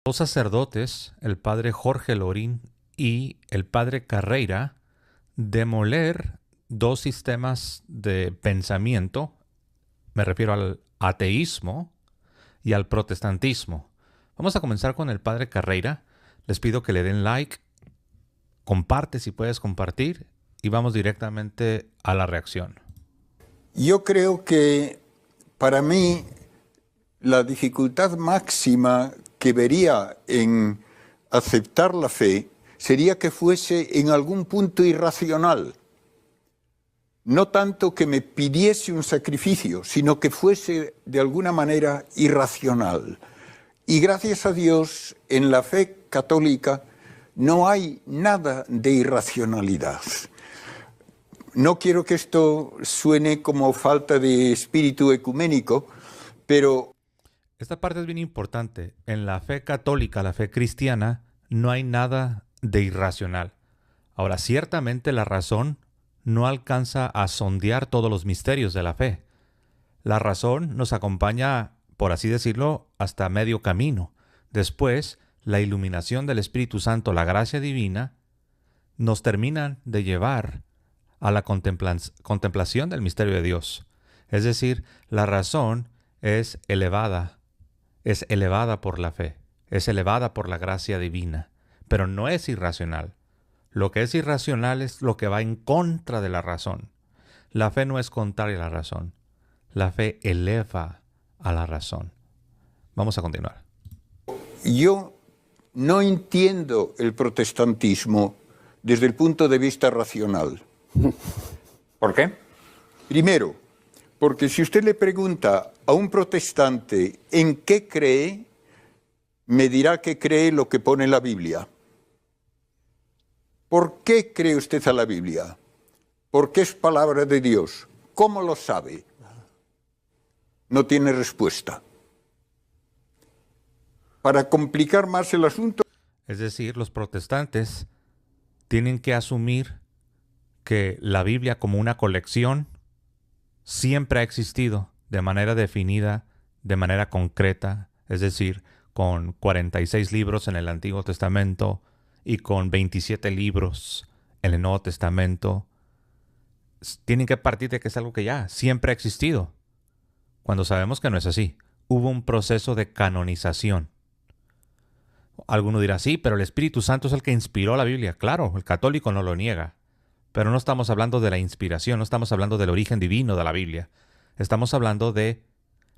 Dos sacerdotes, el padre Jorge Lorín y el padre Carreira, demoler dos sistemas de pensamiento, me refiero al ateísmo y al protestantismo. Vamos a comenzar con el padre Carreira. Les pido que le den like, comparte si puedes compartir y vamos directamente a la reacción. Yo creo que para mí la dificultad máxima que vería en aceptar la fe sería que fuese en algún punto irracional. No tanto que me pidiese un sacrificio, sino que fuese de alguna manera irracional. Y gracias a Dios, en la fe católica no hay nada de irracionalidad. No quiero que esto suene como falta de espíritu ecuménico, pero... Esta parte es bien importante. En la fe católica, la fe cristiana, no hay nada de irracional. Ahora, ciertamente la razón no alcanza a sondear todos los misterios de la fe. La razón nos acompaña, por así decirlo, hasta medio camino. Después, la iluminación del Espíritu Santo, la gracia divina, nos terminan de llevar a la contemplación del misterio de Dios. Es decir, la razón es elevada por la fe, es elevada por la gracia divina, pero no es irracional. Lo que es irracional es lo que va en contra de la razón. La fe no es contraria a la razón. La fe eleva a la razón. Vamos a continuar. Yo no entiendo el protestantismo desde el punto de vista racional. ¿Por qué? Primero, porque si usted le pregunta a un protestante en qué cree, me dirá que cree lo que pone en la Biblia. ¿Por qué cree usted a la Biblia? Porque es palabra de Dios. ¿Cómo lo sabe? No tiene respuesta. Para complicar más el asunto... Es decir, los protestantes tienen que asumir que la Biblia como una colección siempre ha existido de manera definida, de manera concreta, es decir, con 46 libros en el Antiguo Testamento y con 27 libros en el Nuevo Testamento. Tienen que partir de que es algo que ya siempre ha existido, cuando sabemos que no es así. Hubo un proceso de canonización. Alguno dirá, sí, pero el Espíritu Santo es el que inspiró la Biblia. Claro, el católico no lo niega. Pero no estamos hablando de la inspiración, no estamos hablando del origen divino de la Biblia. Estamos hablando de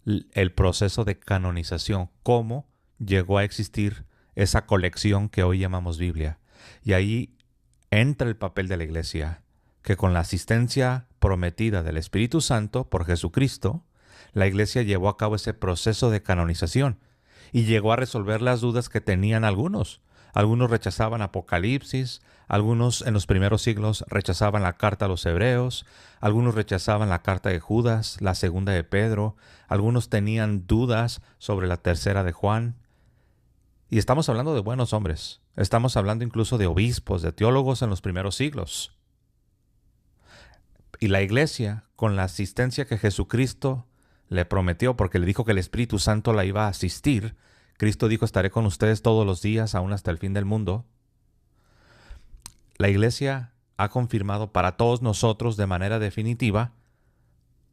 el proceso de canonización, cómo llegó a existir esa colección que hoy llamamos Biblia. Y ahí entra el papel de la Iglesia, que con la asistencia prometida del Espíritu Santo por Jesucristo, la Iglesia llevó a cabo ese proceso de canonización y llegó a resolver las dudas que tenían algunos. Algunos rechazaban Apocalipsis, algunos en los primeros siglos rechazaban la carta a los hebreos, algunos rechazaban la carta de Judas, la segunda de Pedro, algunos tenían dudas sobre la tercera de Juan. Y estamos hablando de buenos hombres, estamos hablando incluso de obispos, de teólogos en los primeros siglos. Y la Iglesia, con la asistencia que Jesucristo le prometió, porque le dijo que el Espíritu Santo la iba a asistir, Cristo dijo, estaré con ustedes todos los días, aún hasta el fin del mundo. La Iglesia ha confirmado para todos nosotros de manera definitiva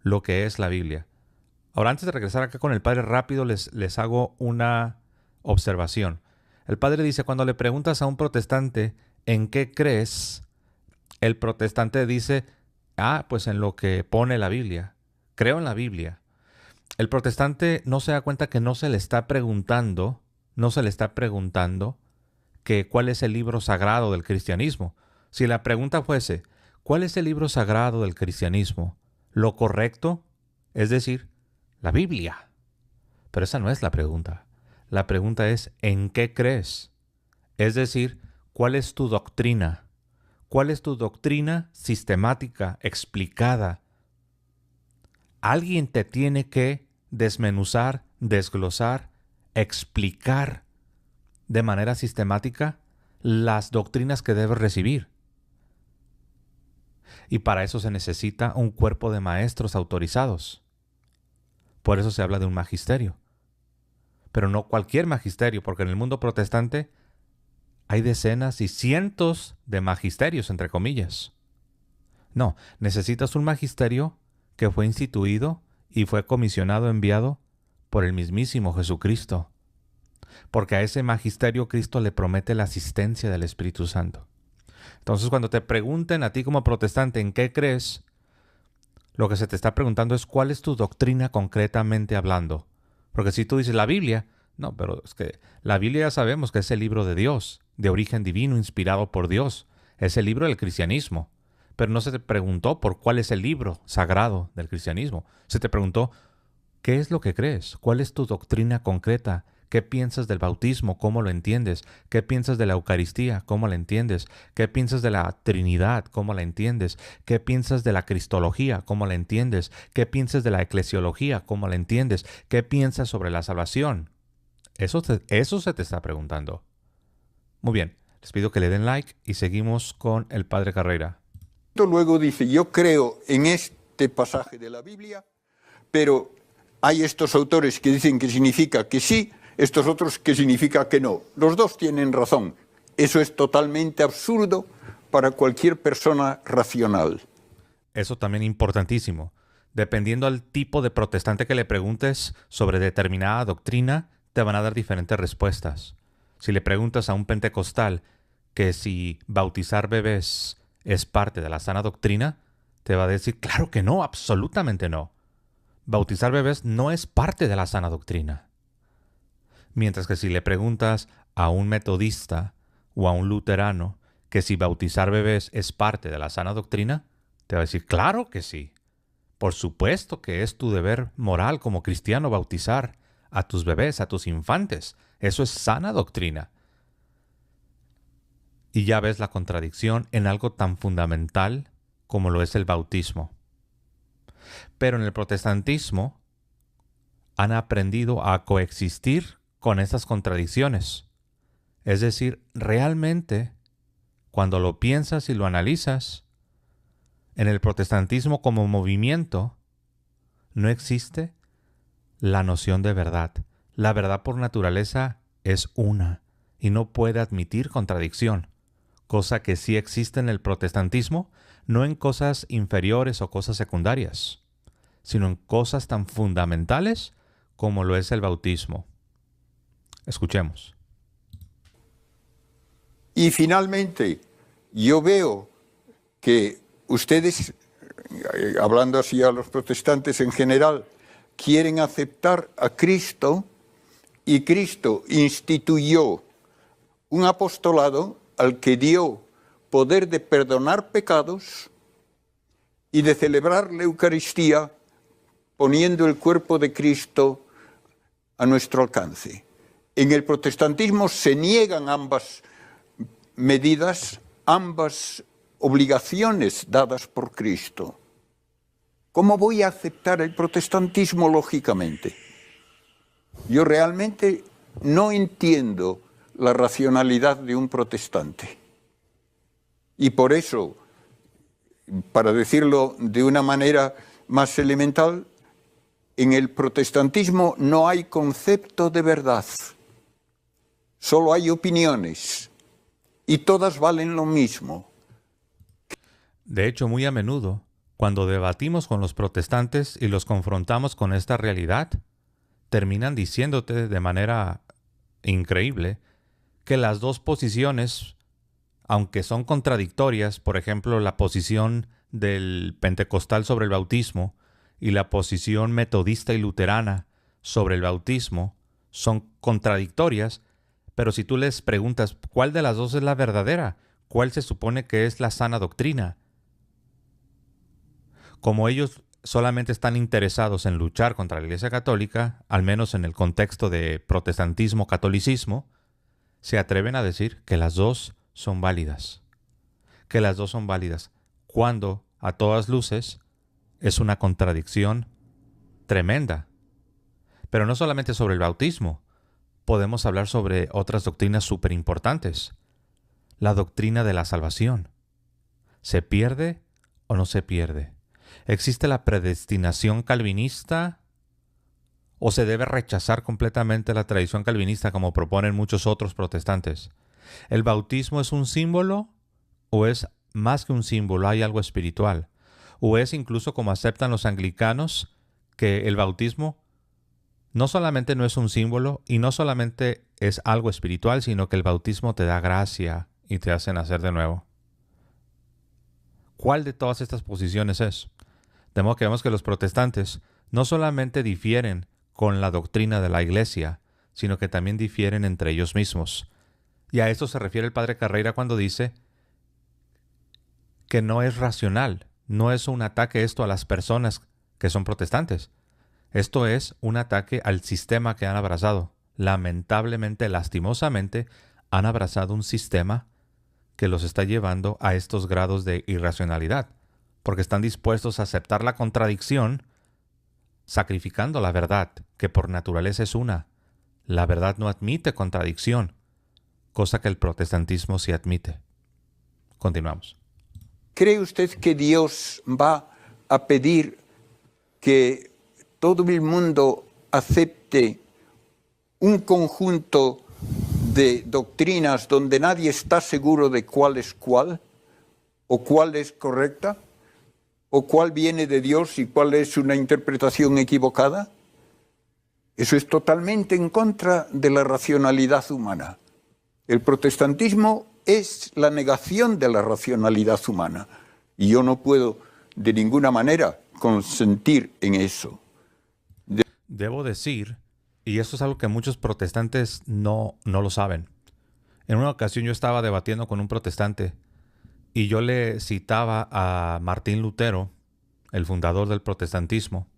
lo que es la Biblia. Ahora, antes de regresar acá con el Padre rápido, les hago una observación. El Padre dice, cuando le preguntas a un protestante, ¿en qué crees? El protestante dice, pues en lo que pone la Biblia. Creo en la Biblia. El protestante no se da cuenta que no se le está preguntando que cuál es el libro sagrado del cristianismo. Si la pregunta fuese, ¿cuál es el libro sagrado del cristianismo? Lo correcto es decir, la Biblia. Pero esa no es la pregunta. La pregunta es, ¿en qué crees? Es decir, ¿cuál es tu doctrina? ¿Cuál es tu doctrina sistemática, explicada? Alguien te tiene que desmenuzar, desglosar, explicar de manera sistemática las doctrinas que debes recibir. Y para eso se necesita un cuerpo de maestros autorizados. Por eso se habla de un magisterio. pero no cualquier magisterio, porque en el mundo protestante hay decenas y cientos de magisterios, entre comillas. No, necesitas un magisterio que fue instituido y fue comisionado, enviado por el mismísimo Jesucristo. Porque a ese magisterio Cristo le promete la asistencia del Espíritu Santo. Entonces, cuando te pregunten a ti como protestante en qué crees, lo que se te está preguntando es cuál es tu doctrina concretamente hablando. Porque si tú dices la Biblia, no, pero es que la Biblia ya sabemos que es el libro de Dios, de origen divino, inspirado por Dios. Es el libro del cristianismo. Pero no se te preguntó por cuál es el libro sagrado del cristianismo. Se te preguntó, ¿qué es lo que crees? ¿Cuál es tu doctrina concreta? ¿Qué piensas del bautismo? ¿Cómo lo entiendes? ¿Qué piensas de la Eucaristía? ¿Cómo la entiendes? ¿Qué piensas de la Trinidad? ¿Cómo la entiendes? ¿Qué piensas de la Cristología? ¿Cómo la entiendes? ¿Qué piensas de la Eclesiología? ¿Cómo la entiendes? ¿Qué piensas sobre la salvación? Eso se te está preguntando. Muy bien, les pido que le den like y seguimos con el Padre Carreira. Luego dice, yo creo en este pasaje de la Biblia, pero hay estos autores que dicen que significa que sí, estos otros que significa que no. Los dos tienen razón. Eso es totalmente absurdo para cualquier persona racional. Eso también importantísimo. Dependiendo al tipo de protestante que le preguntes sobre determinada doctrina, te van a dar diferentes respuestas. Si le preguntas a un pentecostal que si bautizar bebés es parte de la sana doctrina, te va a decir, claro que no, absolutamente no. Bautizar bebés no es parte de la sana doctrina. Mientras que si le preguntas a un metodista o a un luterano que si bautizar bebés es parte de la sana doctrina, te va a decir, claro que sí. Por supuesto que es tu deber moral como cristiano bautizar a tus bebés, a tus infantes. Eso es sana doctrina. Y ya ves la contradicción en algo tan fundamental como lo es el bautismo. Pero en el protestantismo han aprendido a coexistir con estas contradicciones. Es decir, realmente, cuando lo piensas y lo analizas, en el protestantismo como movimiento no existe la noción de verdad. La verdad por naturaleza es una y no puede admitir contradicción, cosa que sí existe en el protestantismo, no en cosas inferiores o cosas secundarias, sino en cosas tan fundamentales como lo es el bautismo. Escuchemos. Y finalmente, yo veo que ustedes, hablando así a los protestantes en general, quieren aceptar a Cristo y Cristo instituyó un apostolado al que dio poder de perdonar pecados y de celebrar la Eucaristía poniendo el cuerpo de Cristo a nuestro alcance. En el protestantismo se niegan ambas medidas, ambas obligaciones dadas por Cristo. ¿Cómo voy a aceptar el protestantismo lógicamente? Yo realmente no entiendo la racionalidad de un protestante. Y por eso, para decirlo de una manera más elemental, en el protestantismo no hay concepto de verdad. Solo hay opiniones. Y todas valen lo mismo. De hecho, muy a menudo, cuando debatimos con los protestantes y los confrontamos con esta realidad, terminan diciéndote de manera increíble que las dos posiciones, aunque son contradictorias, por ejemplo, la posición del pentecostal sobre el bautismo y la posición metodista y luterana sobre el bautismo, son contradictorias, pero si tú les preguntas cuál de las dos es la verdadera, cuál se supone que es la sana doctrina, como ellos solamente están interesados en luchar contra la Iglesia Católica, al menos en el contexto de protestantismo-catolicismo, se atreven a decir que las dos son válidas. Que las dos son válidas, cuando, a todas luces, es una contradicción tremenda. Pero no solamente sobre el bautismo, podemos hablar sobre otras doctrinas súper importantes. La doctrina de la salvación. ¿Se pierde o no se pierde? ¿Existe la predestinación calvinista o se debe rechazar completamente la tradición calvinista como proponen muchos otros protestantes. ¿El bautismo es un símbolo o es más que un símbolo, hay algo espiritual? ¿O es incluso como aceptan los anglicanos que el bautismo no solamente no es un símbolo y no solamente es algo espiritual, sino que el bautismo te da gracia y te hace nacer de nuevo? ¿Cuál de todas estas posiciones es? De modo que vemos que los protestantes no solamente difieren con la doctrina de la Iglesia, sino que también difieren entre ellos mismos. Y a esto se refiere el padre Carreira cuando dice que no es racional, no es un ataque esto a las personas que son protestantes. Esto es un ataque al sistema que han abrazado. Lamentablemente, lastimosamente, han abrazado un sistema que los está llevando a estos grados de irracionalidad, porque están dispuestos a aceptar la contradicción, sacrificando la verdad, que por naturaleza es una. La verdad no admite contradicción, cosa que el protestantismo sí admite. Continuamos. ¿Cree usted que Dios va a pedir que todo el mundo acepte un conjunto de doctrinas donde nadie está seguro de cuál es cuál, o cuál es correcta, o cuál viene de Dios y cuál es una interpretación equivocada? Eso es totalmente en contra de la racionalidad humana. El protestantismo es la negación de la racionalidad humana, y yo no puedo de ninguna manera consentir en eso. Debo decir, y esto es algo que muchos protestantes no lo saben. En una ocasión yo estaba debatiendo con un protestante y yo le citaba a Martín Lutero, el fundador del protestantismo.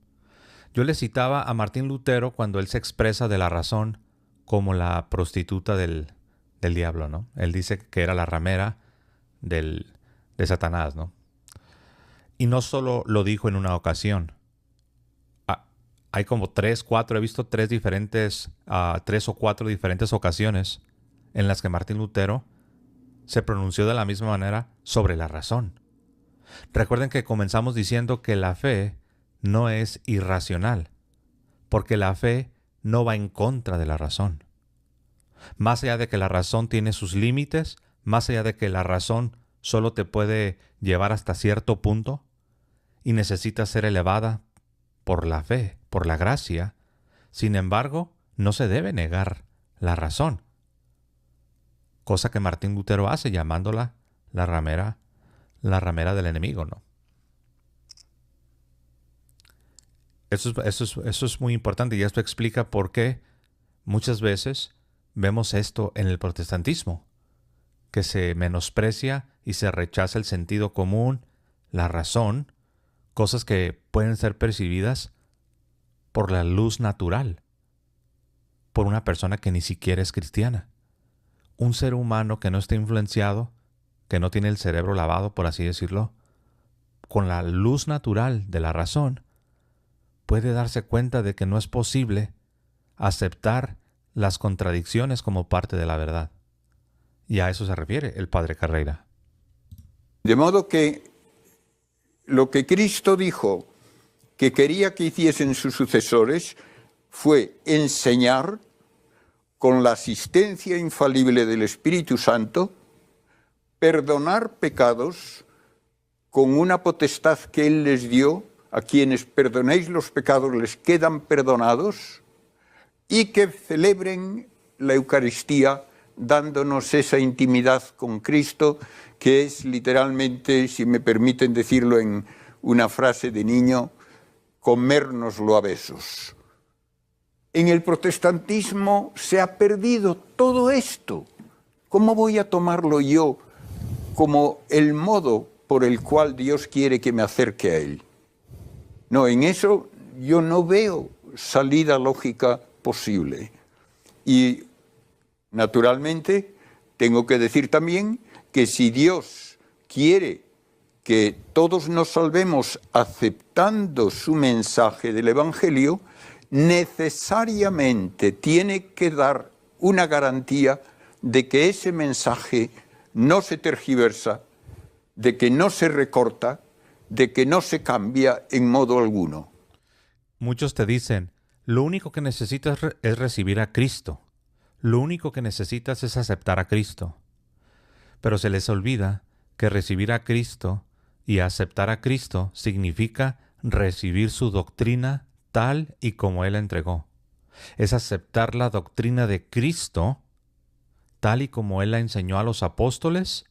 Yo le citaba a Martín Lutero cuando él se expresa de la razón como la prostituta del diablo, ¿no? Él dice que era la ramera de Satanás, ¿no? Y no solo lo dijo en una ocasión. Hay como 3 o 4 diferentes ocasiones en las que Martín Lutero se pronunció de la misma manera sobre la razón. Recuerden que comenzamos diciendo que la fe no es irracional, porque la fe no va en contra de la razón. Más allá de que la razón tiene sus límites, más allá de que la razón solo te puede llevar hasta cierto punto y necesita ser elevada por la fe, por la gracia, sin embargo, no se debe negar la razón. Cosa que Martín Lutero hace llamándola la ramera del enemigo, ¿no? Eso es muy importante y esto explica por qué muchas veces vemos esto en el protestantismo, que se menosprecia y se rechaza el sentido común, la razón, cosas que pueden ser percibidas por la luz natural, por una persona que ni siquiera es cristiana. Un ser humano que no está influenciado, que no tiene el cerebro lavado, por así decirlo, con la luz natural de la razón, puede darse cuenta de que no es posible aceptar las contradicciones como parte de la verdad. Y a eso se refiere el padre Carreira. De modo que lo que Cristo dijo que quería que hiciesen sus sucesores fue enseñar con la asistencia infalible del Espíritu Santo, perdonar pecados con una potestad que Él les dio. A quienes perdonéis los pecados les quedan perdonados, y que celebren la Eucaristía dándonos esa intimidad con Cristo, que es literalmente, si me permiten decirlo en una frase de niño, comérnoslo a besos. En el protestantismo se ha perdido todo esto. ¿Cómo voy a tomarlo yo como el modo por el cual Dios quiere que me acerque a Él? No, en eso yo no veo salida lógica posible. Y naturalmente tengo que decir también que si Dios quiere que todos nos salvemos aceptando su mensaje del Evangelio, necesariamente tiene que dar una garantía de que ese mensaje no se tergiversa, de que no se recorta, de que no se cambia en modo alguno. Muchos te dicen, Lo único que necesitas es recibir a Cristo. Lo único que necesitas es aceptar a Cristo. Pero se les olvida que recibir a Cristo y aceptar a Cristo significa recibir su doctrina tal y como Él la entregó. Es aceptar la doctrina de Cristo tal y como Él la enseñó a los apóstoles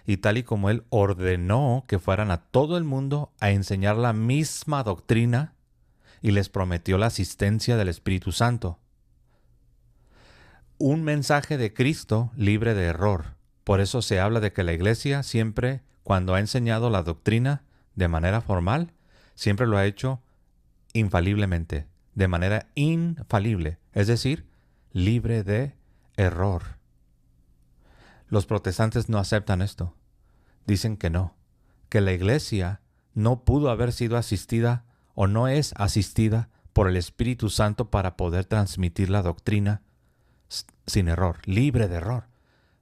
y tal y como Él ordenó que fueran a todo el mundo a enseñar la misma doctrina y les prometió la asistencia del Espíritu Santo. Un mensaje de Cristo libre de error. Por eso se habla de que la Iglesia siempre, cuando ha enseñado la doctrina de manera formal, siempre lo ha hecho infaliblemente, de manera infalible, es decir, libre de error. Los protestantes no aceptan esto. Dicen que no, que la Iglesia no pudo haber sido asistida o no es asistida por el Espíritu Santo para poder transmitir la doctrina sin error, libre de error.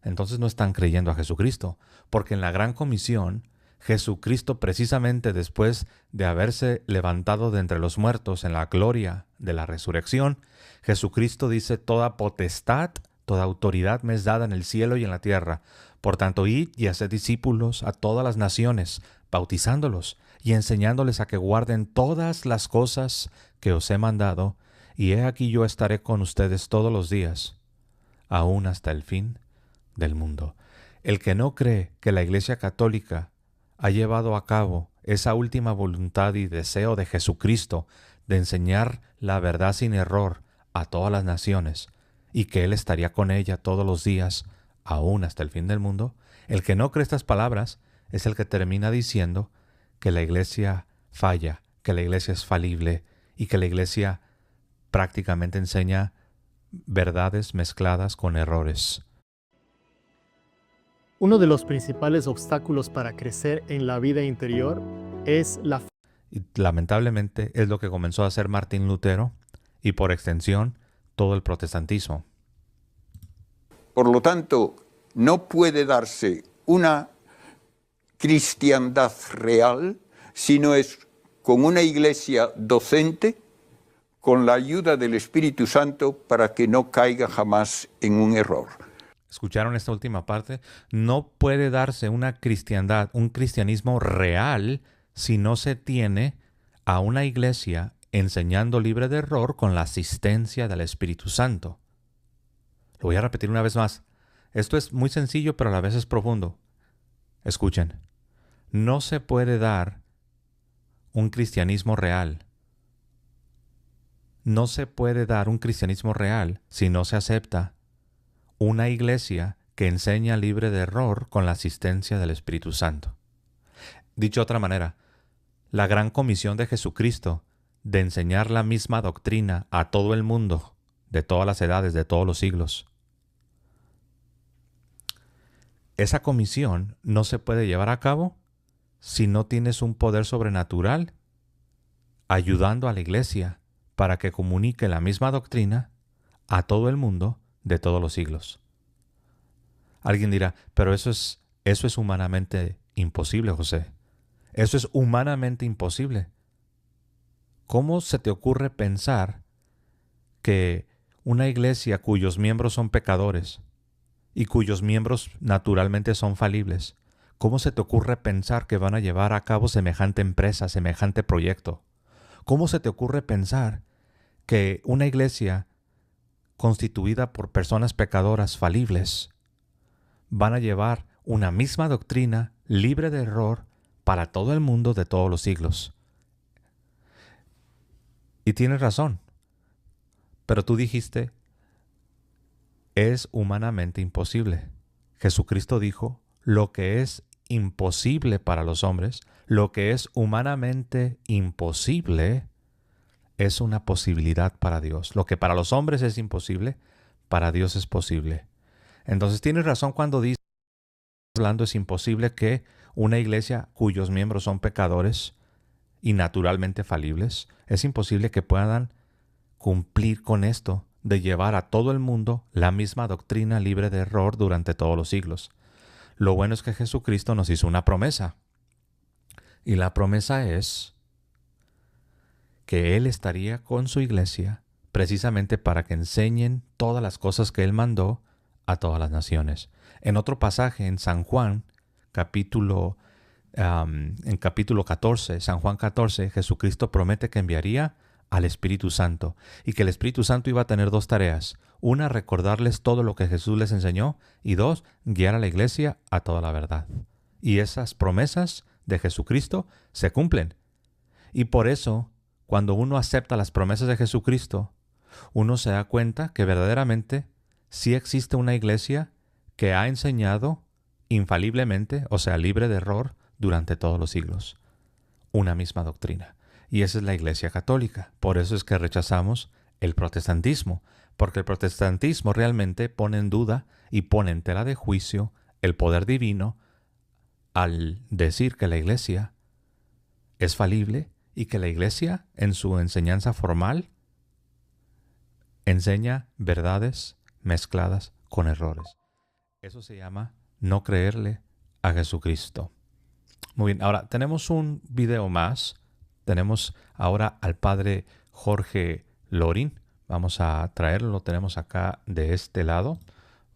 Entonces no están creyendo a Jesucristo, porque en la Gran Comisión, Jesucristo, precisamente después de haberse levantado de entre los muertos en la gloria de la resurrección, Jesucristo dice: toda potestad, toda autoridad me es dada en el cielo y en la tierra. Por tanto, id y haced discípulos a todas las naciones, bautizándolos y enseñándoles a que guarden todas las cosas que os he mandado, y he aquí yo estaré con ustedes todos los días, aún hasta el fin del mundo. El que no cree que la Iglesia Católica ha llevado a cabo esa última voluntad y deseo de Jesucristo de enseñar la verdad sin error a todas las naciones, y que Él estaría con ella todos los días, aún hasta el fin del mundo, el que no cree estas palabras es el que termina diciendo que la Iglesia falla, que la Iglesia es falible y que la Iglesia prácticamente enseña verdades mezcladas con errores. Uno de los principales obstáculos para crecer en la vida interior es la fe. Y lamentablemente es lo que comenzó a hacer Martín Lutero y por extensión todo el protestantismo. Por lo tanto, no puede darse una cristiandad real si no es con una iglesia docente, con la ayuda del Espíritu Santo para que no caiga jamás en un error. ¿Escucharon esta última parte? No puede darse una cristiandad, un cristianismo real, si no se tiene a una iglesia enseñando libre de error con la asistencia del Espíritu Santo. Lo voy a repetir una vez más. Esto es muy sencillo, pero a la vez es profundo. Escuchen. No se puede dar un cristianismo real. No se puede dar un cristianismo real si no se acepta una iglesia que enseña libre de error con la asistencia del Espíritu Santo. Dicho de otra manera, la gran comisión de Jesucristo de enseñar la misma doctrina a todo el mundo, de todas las edades, de todos los siglos. Esa comisión no se puede llevar a cabo si no tienes un poder sobrenatural ayudando a la iglesia para que comunique la misma doctrina a todo el mundo de todos los siglos. Alguien dirá, pero eso es humanamente imposible, José. Eso es humanamente imposible. ¿Cómo se te ocurre pensar que una iglesia cuyos miembros son pecadores y cuyos miembros naturalmente son falibles, cómo se te ocurre pensar que van a llevar a cabo semejante empresa, semejante proyecto? ¿Cómo se te ocurre pensar que una iglesia constituida por personas pecadoras falibles van a llevar una misma doctrina libre de error para todo el mundo de todos los siglos? Y tienes razón, pero tú dijiste, es humanamente imposible. Jesucristo dijo, lo que es imposible para los hombres, lo que es humanamente imposible, es una posibilidad para Dios. Lo que para los hombres es imposible, para Dios es posible. Entonces tienes razón cuando dices, hablando, es imposible que una iglesia cuyos miembros son pecadores y naturalmente falibles, es imposible que puedan cumplir con esto de llevar a todo el mundo la misma doctrina libre de error durante todos los siglos. Lo bueno es que Jesucristo nos hizo una promesa. Y la promesa es que Él estaría con su iglesia precisamente para que enseñen todas las cosas que Él mandó a todas las naciones. En otro pasaje, en San Juan, en capítulo 14, San Juan 14, Jesucristo promete que enviaría al Espíritu Santo y que el Espíritu Santo iba a tener dos tareas. Una, recordarles todo lo que Jesús les enseñó, y dos, guiar a la iglesia a toda la verdad. Y esas promesas de Jesucristo se cumplen. Y por eso, cuando uno acepta las promesas de Jesucristo, uno se da cuenta que verdaderamente sí existe una iglesia que ha enseñado infaliblemente, o sea, libre de error, durante todos los siglos, una misma doctrina. Y esa es la Iglesia Católica. Por eso es que rechazamos el protestantismo, porque el protestantismo realmente pone en duda y pone en tela de juicio el poder divino al decir que la Iglesia es falible y que la Iglesia, en su enseñanza formal, enseña verdades mezcladas con errores. Eso se llama no creerle a Jesucristo. Muy bien, ahora tenemos un video más. Tenemos ahora al padre Jorge Loring. Vamos a traerlo, lo tenemos acá de este lado.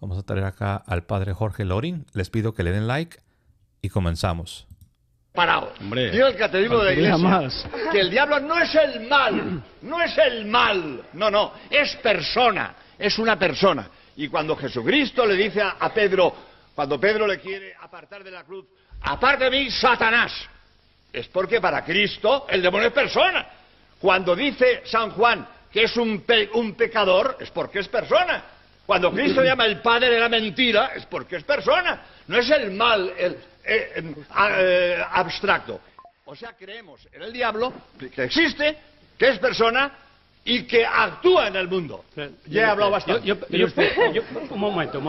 Vamos a traer acá al padre Jorge Loring. Les pido que le den like y comenzamos. Parado. Hombre, Digo el catecismo de la Iglesia más. que el diablo no es el mal, no es el mal, no, es persona, es una persona. Y cuando Jesucristo le dice a Pedro, cuando Pedro le quiere apartar de la cruz, aparte de mí, Satanás, es porque para Cristo el demonio es persona. Cuando dice San Juan que es un pecador, es porque es persona. Cuando Cristo llama el padre de la mentira, es porque es persona. No es el mal abstracto. O sea, creemos en el diablo, que existe, que es persona y que actúa en el mundo. Ya he hablado bastante. Un momento.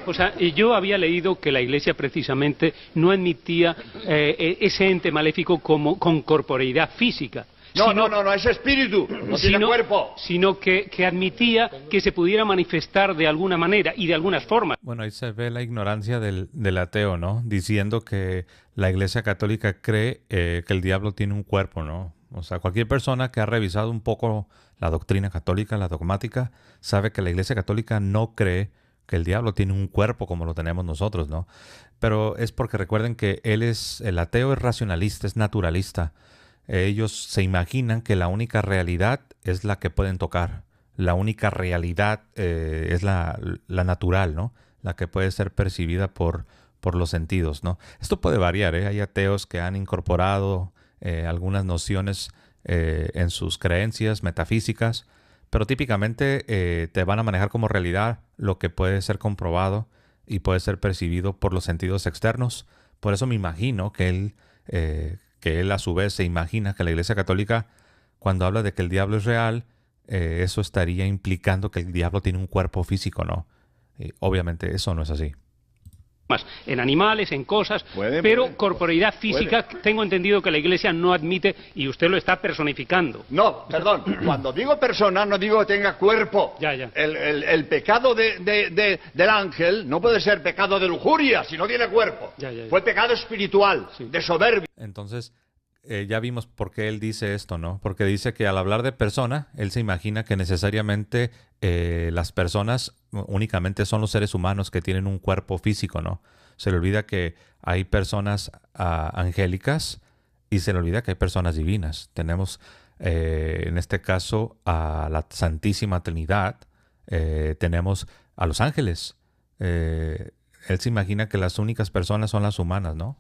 O sea, yo había leído que la Iglesia precisamente no admitía ese ente maléfico con corporeidad física. No, es espíritu, no tiene cuerpo. Sino que admitía que se pudiera manifestar de alguna manera y de algunas formas. Bueno, ahí se ve la ignorancia del ateo, ¿no? Diciendo que la Iglesia Católica cree que el diablo tiene un cuerpo, ¿no? O sea, cualquier persona que ha revisado un poco la doctrina católica, la dogmática, sabe que la Iglesia Católica no cree que el diablo tiene un cuerpo como lo tenemos nosotros, ¿no? Pero es porque recuerden que el ateo es racionalista, es naturalista. Ellos se imaginan que la única realidad es la que pueden tocar. La única realidad es la natural, ¿no? La que puede ser percibida por los sentidos, ¿no? Esto puede variar, ¿eh? Hay ateos que han incorporado algunas nociones en sus creencias metafísicas, pero típicamente te van a manejar como realidad lo que puede ser comprobado y puede ser percibido por los sentidos externos. Por eso me imagino que él a su vez se imagina que la Iglesia Católica, cuando habla de que el diablo es real, eso estaría implicando que el diablo tiene un cuerpo físico, ¿no? Obviamente eso no es así. En animales, en cosas, pero corporeidad física, tengo entendido que la Iglesia no admite, y usted lo está personificando. No, perdón, cuando digo persona no digo que tenga cuerpo. Ya. El pecado del ángel no puede ser pecado de lujuria si no tiene cuerpo. Ya. Fue pecado espiritual, de soberbia. Entonces, ya vimos por qué él dice esto, ¿no? Porque dice que al hablar de persona, él se imagina que necesariamente las personas únicamente son los seres humanos que tienen un cuerpo físico, ¿no? Se le olvida que hay personas angélicas y se le olvida que hay personas divinas. Tenemos, en este caso, a la Santísima Trinidad, tenemos a los ángeles. Él se imagina que las únicas personas son las humanas, ¿no?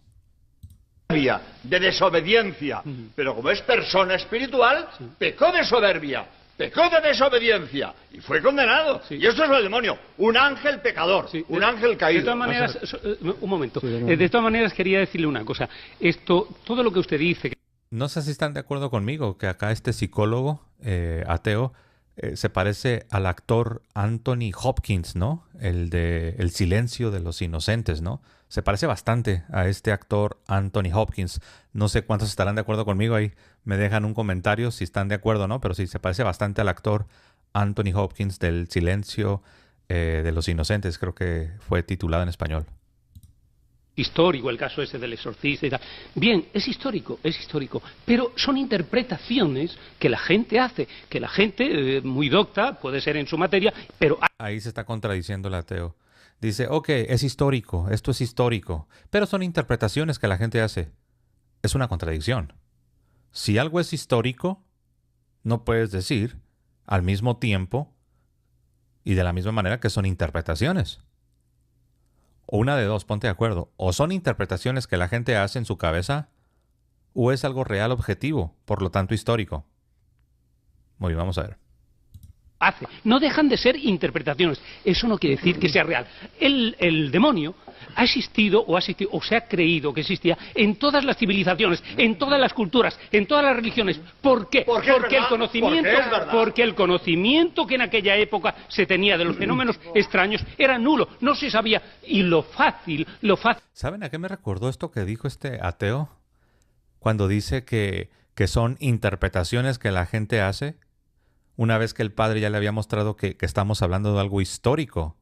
De desobediencia, pero como es persona espiritual, pecó de soberbia, pecó de desobediencia y fue condenado. Y esto es el demonio, un ángel pecador, un ángel caído. De todas maneras, un momento, de todas maneras quería decirle una cosa. Todo lo que usted dice... No sé si están de acuerdo conmigo que acá este psicólogo ateo se parece al actor Anthony Hopkins, ¿no? El de El silencio de los inocentes, ¿no? Se parece bastante a este actor Anthony Hopkins. No sé cuántos estarán de acuerdo conmigo. Ahí me dejan un comentario si están de acuerdo o no, pero sí, se parece bastante al actor Anthony Hopkins del Silencio de los Inocentes. Creo que fue titulado en español. histórico, el caso ese del exorcista y tal. Bien, es histórico, pero son interpretaciones que la gente hace, que la gente, muy docta, puede ser en su materia, pero... Ahí se está contradiciendo el ateo. Dice, ok, es histórico, esto es histórico, pero son interpretaciones que la gente hace. Es una contradicción. Si algo es histórico, no puedes decir al mismo tiempo y de la misma manera que son interpretaciones. O una de dos, ponte de acuerdo. O son interpretaciones que la gente hace en su cabeza, o es algo real objetivo, por lo tanto histórico. Muy bien, vamos a ver. No dejan de ser interpretaciones. Eso no quiere decir que sea real. El demonio ha existido o se ha creído que existía en todas las civilizaciones, en todas las culturas, en todas las religiones. ¿Por qué? Porque el conocimiento que en aquella época se tenía de los fenómenos extraños era nulo, no se sabía. Y lo fácil... ¿Saben a qué me recordó esto que dijo este ateo? Cuando dice que son interpretaciones que la gente hace. Una vez que el padre ya le había mostrado que estamos hablando de algo histórico,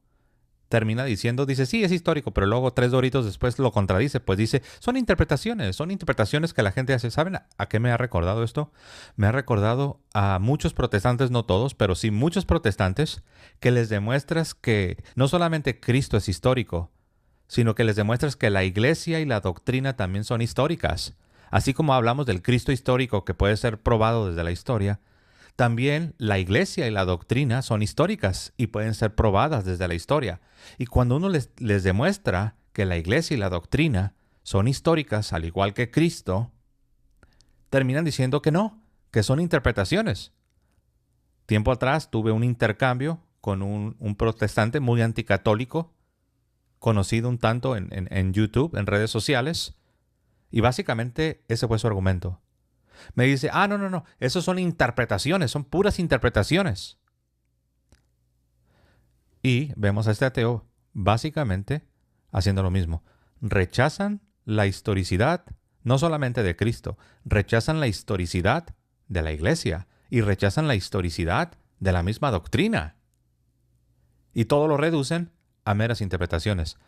termina diciendo, dice, sí, es histórico, pero luego 3 doritos después lo contradice, pues dice, son interpretaciones que la gente hace. ¿Saben a qué me ha recordado esto? Me ha recordado a muchos protestantes, no todos, pero sí muchos protestantes, que les demuestras que no solamente Cristo es histórico, sino que les demuestras que la iglesia y la doctrina también son históricas. Así como hablamos del Cristo histórico que puede ser probado desde la historia, también la iglesia y la doctrina son históricas y pueden ser probadas desde la historia. Y cuando uno les demuestra que la iglesia y la doctrina son históricas, al igual que Cristo, terminan diciendo que no, que son interpretaciones. Tiempo atrás tuve un intercambio con un protestante muy anticatólico, conocido un tanto en YouTube, en redes sociales, y básicamente ese fue su argumento. Me dice, no, esos son interpretaciones, son puras interpretaciones. Y vemos a este ateo básicamente haciendo lo mismo. Rechazan la historicidad, no solamente de Cristo, rechazan la historicidad de la iglesia y rechazan la historicidad de la misma doctrina. Y todo lo reducen a meras interpretaciones.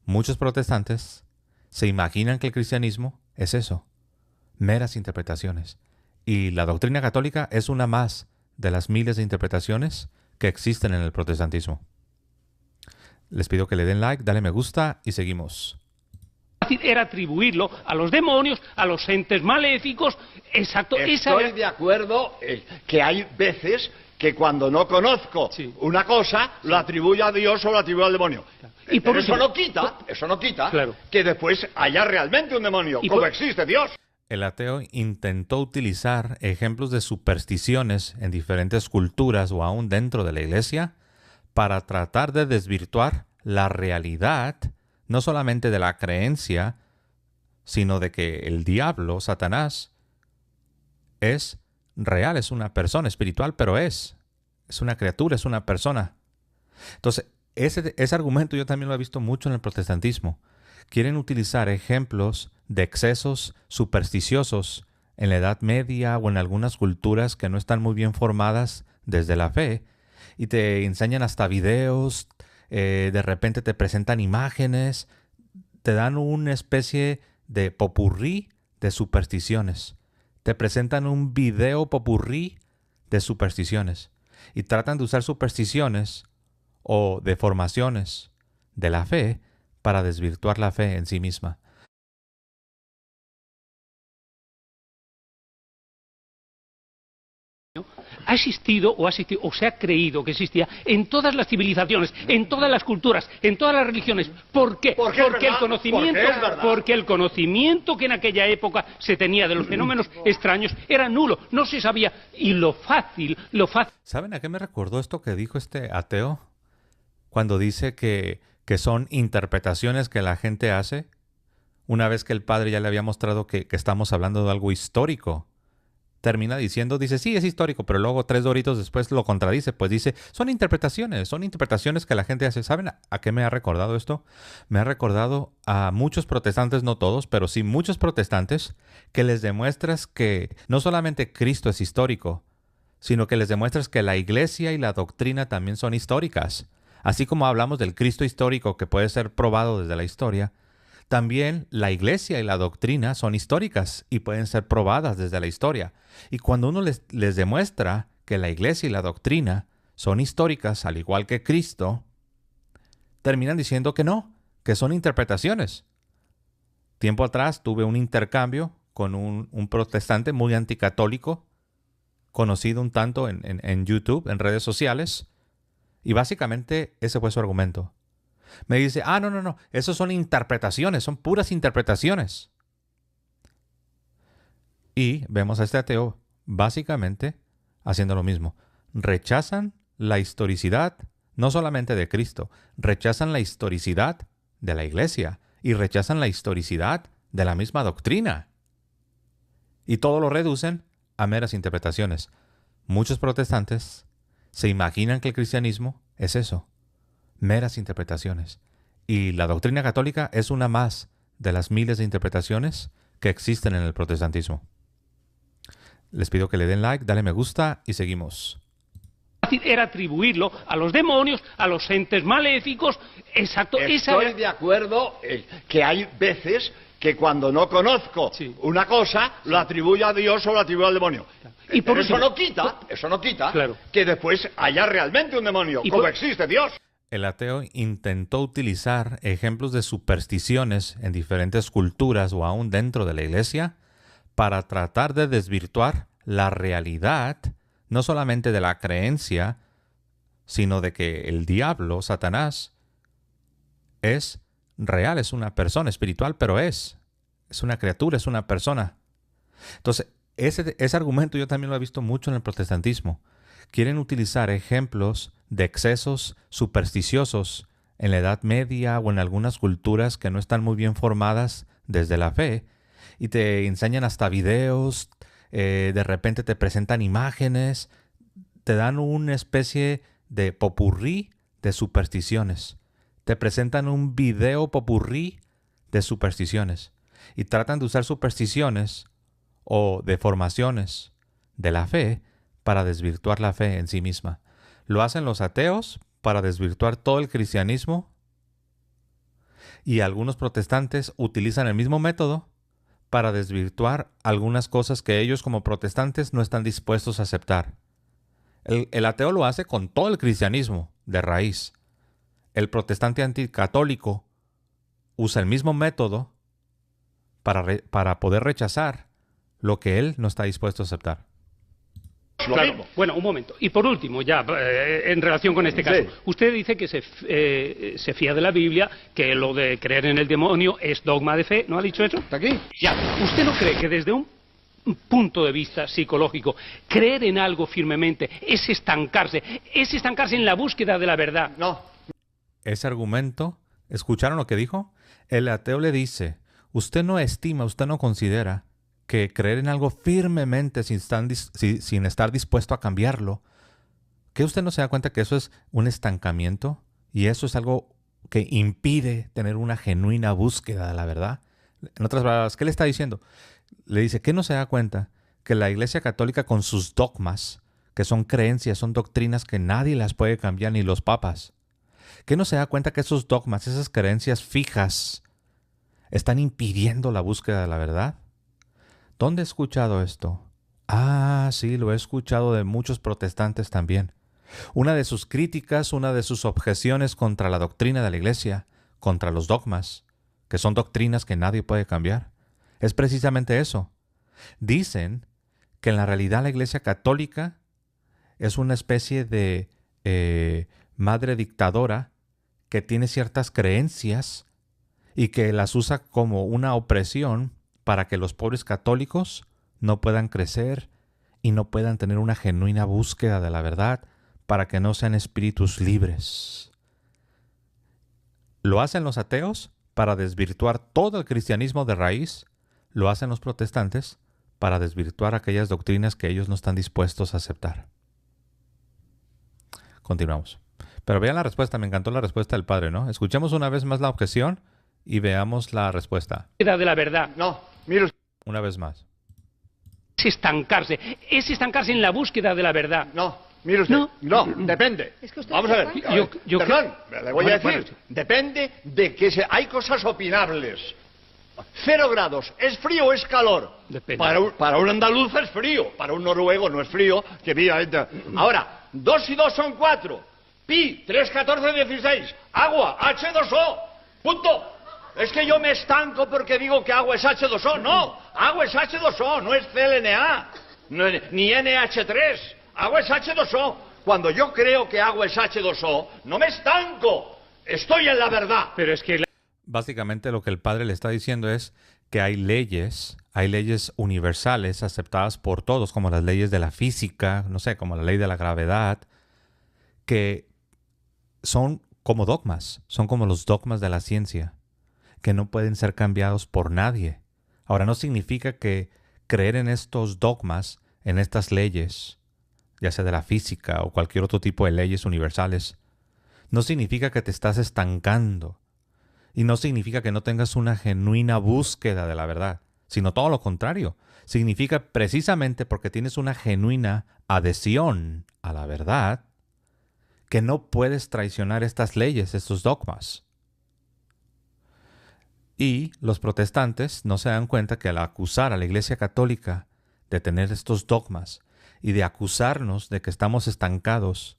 Muchos protestantes se imaginan que el cristianismo es eso. Meras interpretaciones. Y la doctrina católica es una más de las miles de interpretaciones que existen en el protestantismo. Les pido que le den like, dale me gusta y seguimos. Era atribuirlo a los demonios, a los entes maléficos. Exacto. Estoy de acuerdo que hay veces que cuando no conozco una cosa, lo atribuyo a Dios o lo atribuyo al demonio. Y por eso no quita claro, que después haya realmente un demonio, como existe Dios. El ateo intentó utilizar ejemplos de supersticiones en diferentes culturas o aún dentro de la iglesia para tratar de desvirtuar la realidad, no solamente de la creencia, sino de que el diablo, Satanás, es real, es una persona espiritual, pero es una criatura, es una persona. Entonces, ese argumento yo también lo he visto mucho en el protestantismo. Quieren utilizar ejemplos de excesos supersticiosos en la Edad Media o en algunas culturas que no están muy bien formadas desde la fe y te enseñan hasta videos, de repente te presentan imágenes, te dan una especie de popurrí de supersticiones. Te presentan un video popurrí de supersticiones y tratan de usar supersticiones o deformaciones de la fe para desvirtuar la fe en sí misma. Ha existido o se ha creído que existía en todas las civilizaciones, en todas las culturas, en todas las religiones. ¿Por qué? Porque el conocimiento que en aquella época se tenía de los fenómenos extraños era nulo, no se sabía. Y lo fácil... ¿Saben a qué me recordó esto que dijo este ateo? Cuando dice que son interpretaciones que la gente hace, una vez que el padre ya le había mostrado que estamos hablando de algo histórico. Termina diciendo, dice, sí, es histórico, pero luego 3 doritos después lo contradice, pues dice, son interpretaciones que la gente hace. ¿Saben a qué me ha recordado esto? Me ha recordado a muchos protestantes, no todos, pero sí muchos protestantes, que les demuestras que no solamente Cristo es histórico, sino que les demuestras que la iglesia y la doctrina también son históricas. Así como hablamos del Cristo histórico que puede ser probado desde la historia, También la iglesia y la doctrina son históricas y pueden ser probadas desde la historia. Y cuando uno les demuestra que la iglesia y la doctrina son históricas, al igual que Cristo, terminan diciendo que no, que son interpretaciones. Tiempo atrás tuve un intercambio con un protestante muy anticatólico, conocido un tanto en YouTube, en redes sociales, y básicamente ese fue su argumento. Me dice, no, esos son interpretaciones, son puras interpretaciones. Y vemos a este ateo básicamente haciendo lo mismo. Rechazan la historicidad, no solamente de Cristo, rechazan la historicidad de la iglesia y rechazan la historicidad de la misma doctrina. Y todo lo reducen a meras interpretaciones. Muchos protestantes se imaginan que el cristianismo es eso, meras interpretaciones. Y la doctrina católica es una más de las miles de interpretaciones que existen en el protestantismo. Les pido que le den like, dale me gusta y seguimos. Era atribuirlo a los demonios, a los entes maléficos. Exacto. Estoy de acuerdo que hay veces que cuando no conozco una cosa, lo atribuyo a Dios o lo atribuyo al demonio. Y por eso no quita claro, que después haya realmente un demonio, como existe Dios. El ateo intentó utilizar ejemplos de supersticiones en diferentes culturas o aún dentro de la iglesia para tratar de desvirtuar la realidad, no solamente de la creencia, sino de que el diablo, Satanás, es real, es una persona espiritual, pero es una criatura, es una persona. Entonces, ese argumento yo también lo he visto mucho en el protestantismo. Quieren utilizar ejemplos de excesos supersticiosos en la Edad Media o en algunas culturas que no están muy bien formadas desde la fe y te enseñan hasta videos, de repente te presentan imágenes, te dan una especie de popurrí de supersticiones. Te presentan un video popurrí de supersticiones y tratan de usar supersticiones o deformaciones de la fe para desvirtuar la fe en sí misma. Lo hacen los ateos para desvirtuar todo el cristianismo y algunos protestantes utilizan el mismo método para desvirtuar algunas cosas que ellos como protestantes no están dispuestos a aceptar. El ateo lo hace con todo el cristianismo de raíz. El protestante anticatólico usa el mismo método para poder rechazar lo que él no está dispuesto a aceptar. Claro. Bueno, un momento. Y por último, ya en relación con este caso, usted dice que se fía de la Biblia, que lo de creer en el demonio es dogma de fe, ¿no ha dicho eso? ¿Está aquí? Ya. ¿Usted no cree que desde un punto de vista psicológico, creer en algo firmemente es estancarse en la búsqueda de la verdad? No. Ese argumento, ¿escucharon lo que dijo? El ateo le dice, usted no estima, usted no considera que creer en algo firmemente sin estar dispuesto a cambiarlo, ¿que usted no se da cuenta que eso es un estancamiento? Y eso es algo que impide tener una genuina búsqueda de la verdad. En otras palabras, ¿qué le está diciendo? Le dice, ¿qué no se da cuenta que la Iglesia Católica con sus dogmas, que son creencias, son doctrinas que nadie las puede cambiar, ni los papas? ¿Qué no se da cuenta que esos dogmas, esas creencias fijas, están impidiendo la búsqueda de la verdad? ¿Dónde he escuchado esto? Ah, sí, lo he escuchado de muchos protestantes también. Una de sus críticas, una de sus objeciones contra la doctrina de la Iglesia, contra los dogmas, que son doctrinas que nadie puede cambiar, es precisamente eso. Dicen que en la realidad la Iglesia Católica es una especie de madre dictadora que tiene ciertas creencias y que las usa como una opresión para que los pobres católicos no puedan crecer y no puedan tener una genuina búsqueda de la verdad, para que no sean espíritus libres. Lo hacen los ateos para desvirtuar todo el cristianismo de raíz, lo hacen los protestantes para desvirtuar aquellas doctrinas que ellos no están dispuestos a aceptar. Continuamos. Pero vean la respuesta, me encantó la respuesta del padre, ¿no? Escuchemos una vez más la objeción y veamos la respuesta. De la verdad. No, mire. Una vez más. Es estancarse en la búsqueda de la verdad. No, Mire usted, No. no, depende. Es que usted Vamos a ver, está Yo perdón, le voy a decir, Bueno, sí. depende de que hay cosas opinables. 0 grados, ¿es frío o es calor? Depende. Para un andaluz es frío, para un noruego no es frío, que viva. Ahora, 2 y 2 son 4, pi, 3, 14, 16, agua, H2O, punto. Es que yo me estanco porque digo que agua es H2O, no, agua es H2O, no es CLNA, ni NH3, agua es H2O. Cuando yo creo que agua es H2O, no me estanco, estoy en la verdad. Pero es que Básicamente lo que el padre le está diciendo es que hay leyes universales aceptadas por todos, como las leyes de la física, no sé, como la ley de la gravedad, que son como dogmas, son como los dogmas de la ciencia, que no pueden ser cambiados por nadie. Ahora, no significa que creer en estos dogmas, en estas leyes, ya sea de la física o cualquier otro tipo de leyes universales, no significa que te estás estancando. Y no significa que no tengas una genuina búsqueda de la verdad, sino todo lo contrario. Significa precisamente porque tienes una genuina adhesión a la verdad, que no puedes traicionar estas leyes, estos dogmas. Y los protestantes no se dan cuenta que al acusar a la Iglesia Católica de tener estos dogmas y de acusarnos de que estamos estancados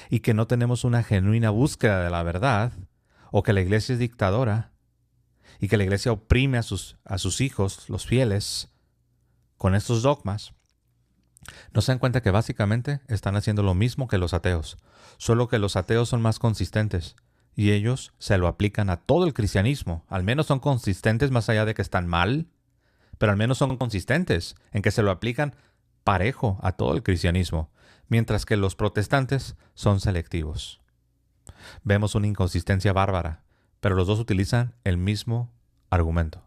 y que no tenemos una genuina búsqueda de la verdad, o que la iglesia es dictadora y que la iglesia oprime a sus hijos, los fieles, con estos dogmas, no se dan cuenta que básicamente están haciendo lo mismo que los ateos, solo que los ateos son más consistentes y ellos se lo aplican a todo el cristianismo. Al menos son consistentes más allá de que están mal, pero al menos son consistentes en que se lo aplican parejo a todo el cristianismo, mientras que los protestantes son selectivos. Vemos una inconsistencia bárbara, pero los dos utilizan el mismo argumento.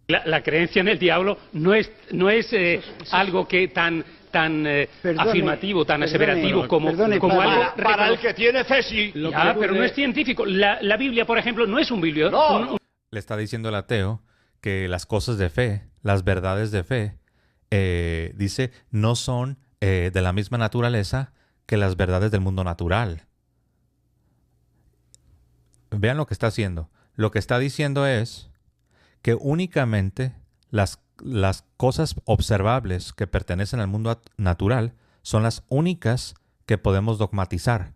la creencia en el diablo no es algo que tan afirmativo, tan aseverativo como algo Para el que tiene fe, sí. Ya, pero no es científico. La Biblia, por ejemplo, no es un biblio. No. Le está diciendo el ateo que las cosas de fe, las verdades de fe, dice, no son de la misma naturaleza que las verdades del mundo natural. Vean lo que está haciendo. Lo que está diciendo es que únicamente las cosas observables que pertenecen al mundo natural son las únicas que podemos dogmatizar.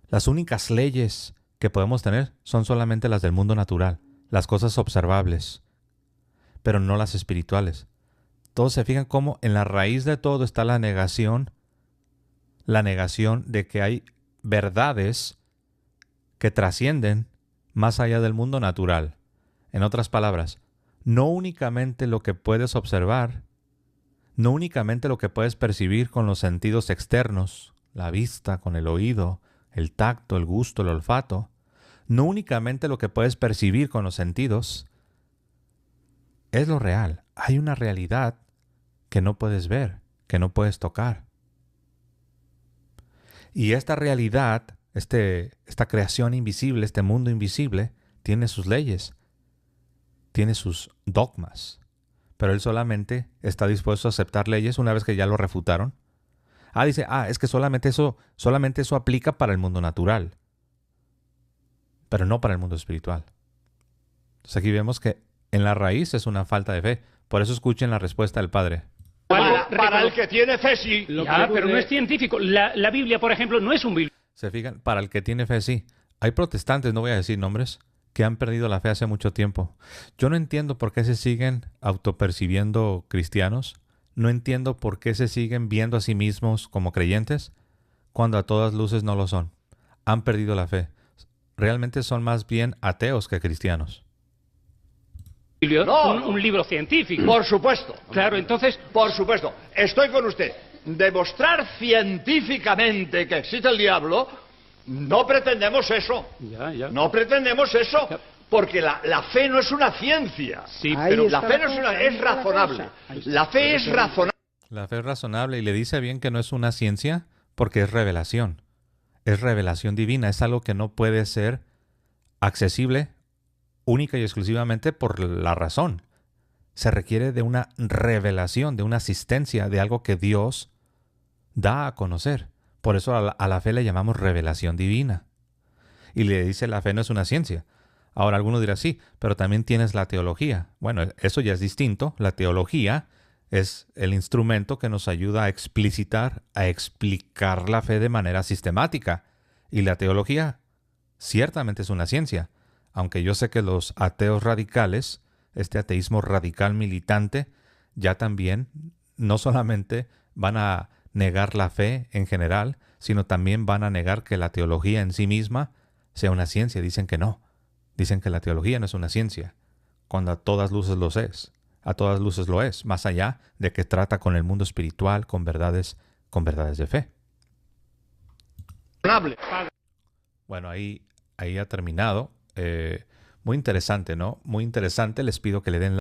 Las únicas leyes que podemos tener son solamente las del mundo natural, las cosas observables, pero no las espirituales. Todos se fijan cómo en la raíz de todo está la negación de que hay verdades que trascienden más allá del mundo natural. En otras palabras, no únicamente lo que puedes observar, no únicamente lo que puedes percibir con los sentidos externos, la vista, con el oído, el tacto, el gusto, el olfato, no únicamente lo que puedes percibir con los sentidos, es lo real. Hay una realidad que no puedes ver, que no puedes tocar. Y esta realidad, esta creación invisible, este mundo invisible, tiene sus leyes, tiene sus dogmas, pero él solamente está dispuesto a aceptar leyes una vez que ya lo refutaron. Dice, es que solamente eso aplica para el mundo natural, pero no para el mundo espiritual. Entonces aquí vemos que en la raíz es una falta de fe. Por eso escuchen la respuesta del Padre. Para el que tiene fe, sí. Ya, pero no es científico. La Biblia, por ejemplo, no es un biblio. Se fijan, para el que tiene fe, sí. Hay protestantes, no voy a decir nombres, que han perdido la fe hace mucho tiempo. Yo no entiendo por qué se siguen autopercibiendo cristianos. No entiendo por qué se siguen viendo a sí mismos como creyentes cuando a todas luces no lo son. Han perdido la fe. Realmente son más bien ateos que cristianos. No. Un libro científico. Por supuesto. Claro, entonces, Por supuesto. Estoy con usted. Demostrar científicamente que existe el diablo, no pretendemos eso. Ya. No pretendemos eso. Porque la fe no es una ciencia. Sí, pero la fe no es es razonable. La fe es razonable. La fe es razonable y le dice bien que no es una ciencia porque es revelación. Es revelación divina. Es algo que no puede ser accesible única y exclusivamente por la razón. Se requiere de una revelación, de una asistencia, de algo que Dios da a conocer. Por eso a la fe le llamamos revelación divina. Y le dice, la fe no es una ciencia. Ahora alguno dirá, sí, pero también tienes la teología. Bueno, eso ya es distinto. La teología es el instrumento que nos ayuda a explicitar, a explicar la fe de manera sistemática. Y la teología ciertamente es una ciencia. Aunque yo sé que los ateos radicales, este ateísmo radical militante, ya también no solamente van a negar la fe en general, sino también van a negar que la teología en sí misma sea una ciencia. Dicen que no. Dicen que la teología no es una ciencia, cuando a todas luces lo es. A todas luces lo es, más allá de que trata con el mundo espiritual, con verdades de fe. Bueno, ahí ha terminado. Muy interesante, ¿no? Muy interesante. Les pido que le den